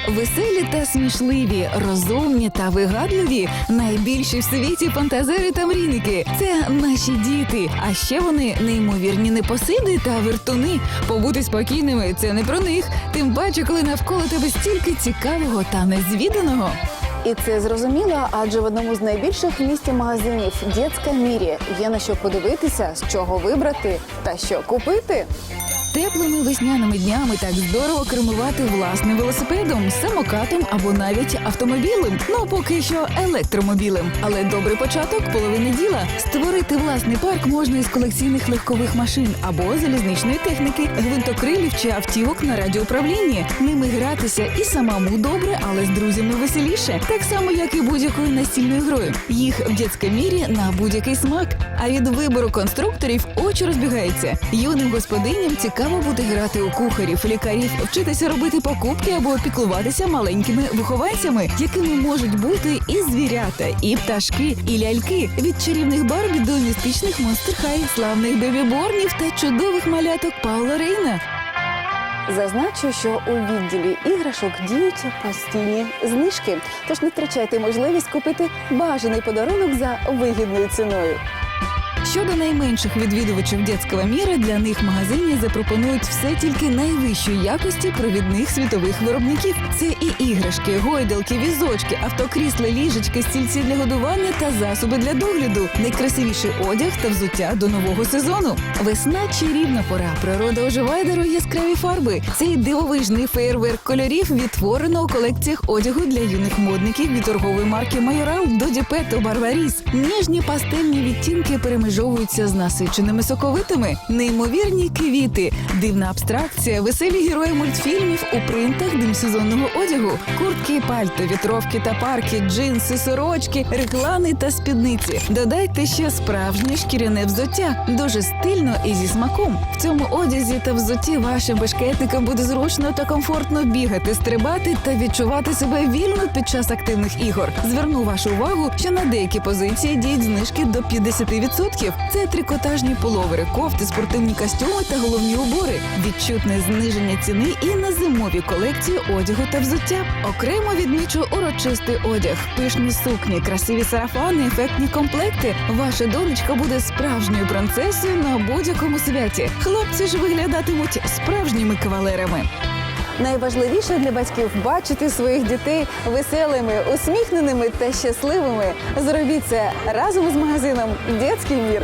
Веселі та смішливі, розумні та вигадливі, найбільші в світі фантазери та мрійники – це наші діти. А ще вони неймовірні непосиди та вертуни. Побути спокійними – це не про них. Тим паче, коли навколо тебе стільки цікавого та незвіданого. І це зрозуміло, адже в одному з найбільших в місті магазинів «Детська Мірі» є на що подивитися, з чого вибрати та що купити. Теплими весняними днями так здорово кермувати власним велосипедом, самокатом або навіть автомобілем. Ну, поки що електромобілем. Але добрий початок – половина діла. Створити власний парк можна із колекційних легкових машин або залізничної техніки, гвинтокрилів чи автівок на радіоуправлінні. Ними гратися і самому добре, але з друзями веселіше. Так само, як і будь-якою настільною грою. Їх в «Детській Мірі» на будь-який смак. А від вибору конструкторів очі розбігаються. Юним господиням цікаво буде грати у кухарів, лікарів, вчитися робити покупки або піклуватися маленькими вихованцями, якими можуть бути і звірята, і пташки, і ляльки. Від чарівних Барбі до містичних Монстер Хай, славних бебі-борнів та чудових маляток Паула Рейна. Зазначу, що у відділі іграшок діють постійні знижки. Тож не втрачайте можливість купити бажаний подарунок за вигідною ціною. Щодо найменших відвідувачів «Детського Міра», для них магазині запропонують все тільки найвищої якості провідних світових виробників. Це і іграшки, гойдалки, візочки, автокрісла, ліжечки, стільці для годування та засоби для догляду. Найкрасивіший одяг та взуття до нового сезону. Весна – чарівна пора. Природа оживає, дарує яскраві фарби. Цей дивовижний феєрверк кольорів відтворено у колекціях одягу для юних модників від торгової марки «Майорал» до «Діпето Барбаріс». Ніжні пастельні відтінки перемежовуються з насиченими соковитими, неймовірні квіти, дивна абстракція, веселі герої мультфільмів у принтах демсезонного одягу, куртки, пальто, вітровки та парки, джинси, сорочки, реклами та спідниці. Додайте ще справжнє шкіряне взуття, дуже стильно і зі смаком. В цьому одязі та взутті вашим бешкетникам буде зручно та комфортно бігати, стрибати та відчувати себе вільно під час активних ігор. Зверну вашу увагу, що на деякі позиції діють знижки до 50%. Це трикотажні пуловери, кофти, спортивні костюми та головні убори. Відчутне зниження ціни і на зимові колекції одягу та взуття. Окремо відмічу урочистий одяг, пишні сукні, красиві сарафани, ефектні комплекти. Ваша донечка буде справжньою принцесою на будь-якому святі. Хлопці ж виглядатимуть справжніми кавалерами. Найважливіше для батьків – бачити своїх дітей веселими, усміхненими та щасливими. Зробіть це разом з магазином «Детський Мір».